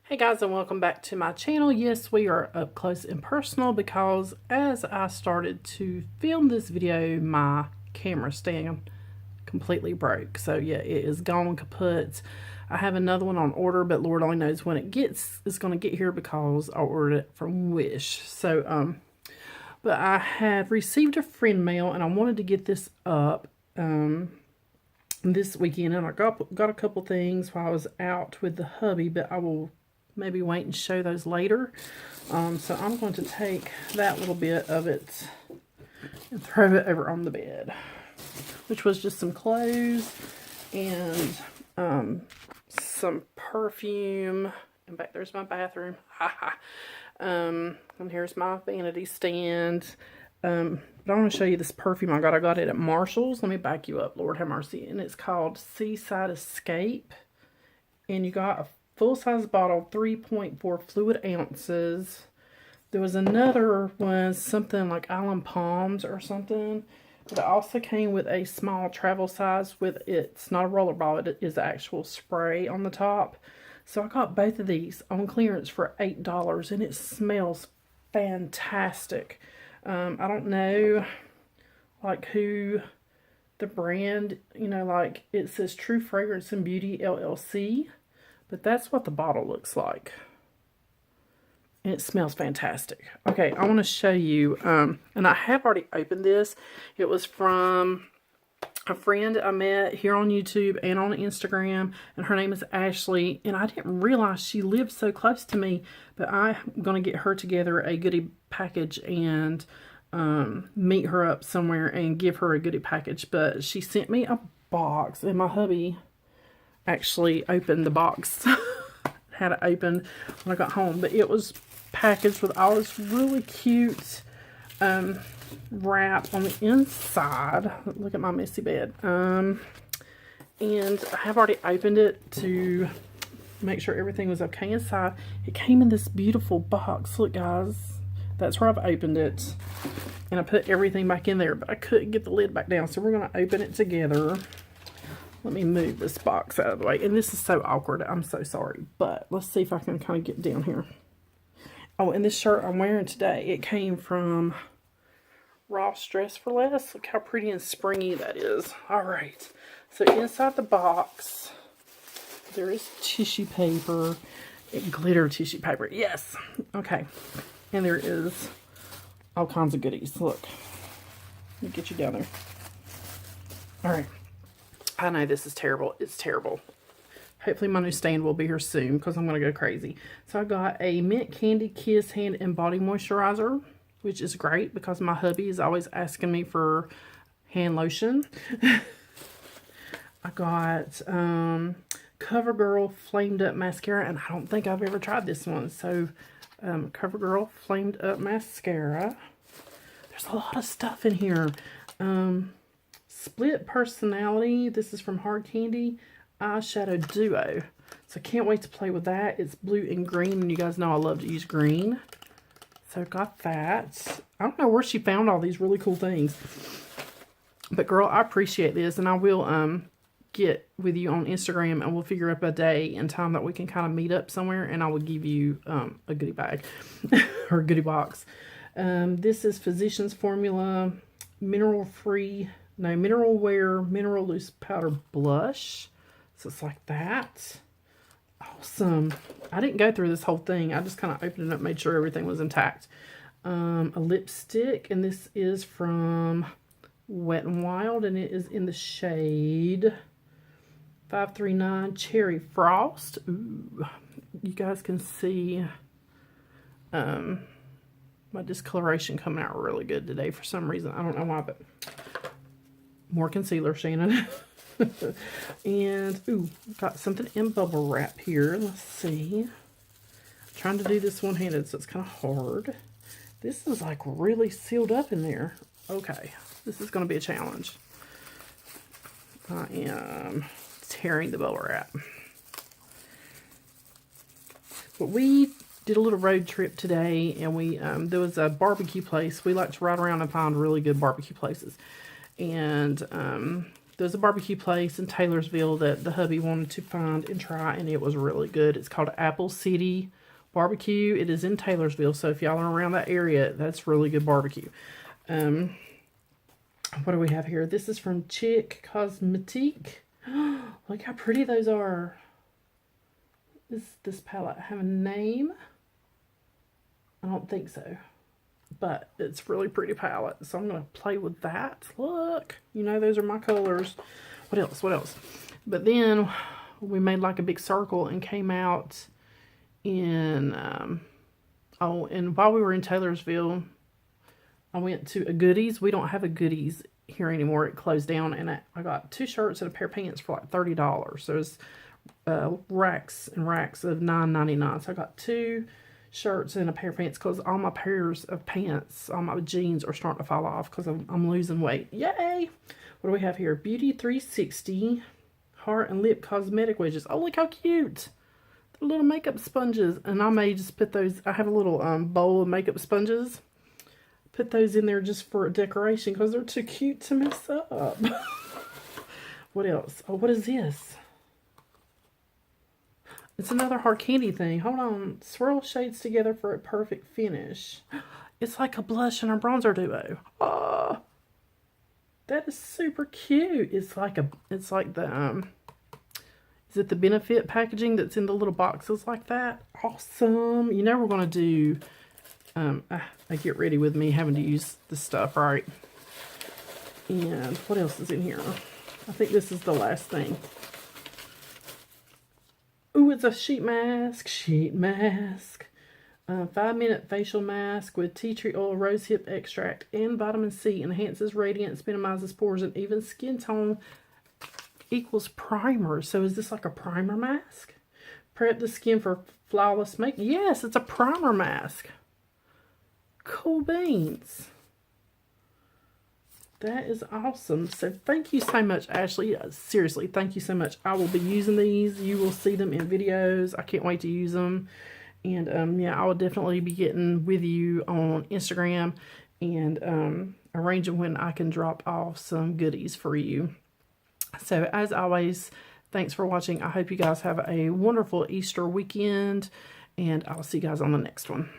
Hey guys, and welcome back to my channel. Yes, we are up close and personal because as I started to film this video, my camera stand completely broke. So yeah, it is gone kaput. I have another one on order, but Lord only knows when it's going to get here because I ordered it from Wish. So but I have received a friend mail and I wanted to get this up this weekend, and I got a couple things while I was out with the hubby, but I will maybe wait and show those later. So I'm going to take that little bit of it and throw it over on the bed, which was just some clothes and some perfume. And back there's my bathroom. And here's my vanity stand. But I want to show you this perfume I got. I got it at Marshall's. Let me back you up, Lord have mercy. And it's called Seaside Escape. And you got a full-size bottle, 3.4 fluid ounces. There was another one, something like Island Palms or something. But it also came with a small travel size with, it's not a roller ball, it is actual spray on the top. So I got both of these on clearance for $8, and it smells fantastic. I don't know, like, who the brand, you know, like, it says True Fragrance and Beauty LLC, but that's what the bottle looks like. And it smells fantastic. Okay, I want to show you, and I have already opened this. It was from a friend I met here on YouTube and on Instagram, and her name is Ashley, and I didn't realize she lived so close to me, but I'm going to get her together a goodie package and meet her up somewhere and give her a goodie package. But she sent me a box, and my hubby actually opened the box. Had it opened when I got home, but it was packaged with all this really cute wrap on the inside. Look at my messy bed. And I have already opened it to make sure everything was okay inside. It came in this beautiful box. Look, guys, that's where I've opened it, and I put everything back in there, but I couldn't get the lid back down, so we're going to open it together. Let me move this box out of the way, and this is so awkward. I'm so sorry, but let's see if I can kind of get down here. Oh, and this shirt I'm wearing today, it came from Ross Dress for Less. Look how pretty and springy that is. All right, so inside the box, there is tissue paper, glitter tissue paper. Yes, okay, and there is all kinds of goodies. Look, let me get you down there. All right, I know this is terrible. It's terrible. Hopefully my new stand will be here soon because I'm going to go crazy. So I got a Mint Candy Kiss Hand and Body Moisturizer, which is great because my hubby is always asking me for hand lotion. I got CoverGirl Flamed Up Mascara, and I don't think I've ever tried this one. So CoverGirl Flamed Up Mascara. There's a lot of stuff in here. Split Personality. This is from Hard Candy Eyeshadow Duo. So I can't wait to play with that. It's blue and green, and you guys know I love to use green. So I got that. I don't know where she found all these really cool things. But girl, I appreciate this, and I will get with you on Instagram, and we'll figure up a day and time that we can kind of meet up somewhere, and I will give you a goodie bag or a goodie box. This is Physicians Formula Mineral Wear Mineral Loose Powder Blush. So it's like that. Awesome. I didn't go through this whole thing. I just kind of opened it up, made sure everything was intact. A lipstick, and this is from Wet n Wild, and it is in the shade 539 Cherry Frost. Ooh, you guys can see my discoloration coming out really good today for some reason. I don't know why, but more concealer, Shannon. And, ooh, got something in bubble wrap here. Let's see. I'm trying to do this one-handed, so it's kind of hard. This is, like, really sealed up in there. Okay, this is going to be a challenge. I am tearing the bubble wrap. But we did a little road trip today, and we there was a barbecue place. We like to ride around and find really good barbecue places. And there's a barbecue place in Taylorsville that the hubby wanted to find and try, and it was really good. It's called Apple City Barbecue. It is in Taylorsville, so if y'all are around that area, that's really good barbecue. What do we have here? This is from Chic Cosmetique. Look how pretty those are. Does this palette have a name? I don't think so. But it's really pretty palette. So I'm going to play with that. Look. You know, those are my colors. What else? What else? But then we made like a big circle and came out in... and while we were in Taylorsville, I went to a Goodies. We don't have a Goodies here anymore. It closed down, and I got 2 shirts and a pair of pants for like $30. So it's racks and racks of $9.99. So I got 2 shirts and a pair of pants because all my pairs of pants, all my jeans are starting to fall off because I'm losing weight. Yay! What do we have here? Beauty 360 heart and lip cosmetic wedges. Oh, look how cute! The little makeup sponges, and I may just put those. I have a little bowl of makeup sponges. Put those in there just for decoration because they're too cute to mess up. What else? Oh, what is this? It's another hard candy thing. Hold on. Swirl shades together for a perfect finish. It's like a blush and a bronzer duo. Oh, that is super cute. It's like the is it the Benefit packaging that's in the little boxes like that? Awesome. You know we're going to do I get ready with me having to use this stuff, right? And what else is in here? I think this is the last thing. Ooh, it's a sheet mask. Sheet mask. 5-minute facial mask with tea tree oil, rosehip extract, and vitamin C. Enhances radiance, minimizes pores, and even skin tone equals primer. So is this like a primer mask? Prep the skin for flawless makeup. Yes, it's a primer mask. Cool beans. That is awesome. So thank you so much, Ashley. Seriously, thank you so much. I will be using these. You will see them in videos. I can't wait to use them. And yeah, I will definitely be getting with you on Instagram and arranging when I can drop off some goodies for you. So as always, thanks for watching. I hope you guys have a wonderful Easter weekend, and I'll see you guys on the next one.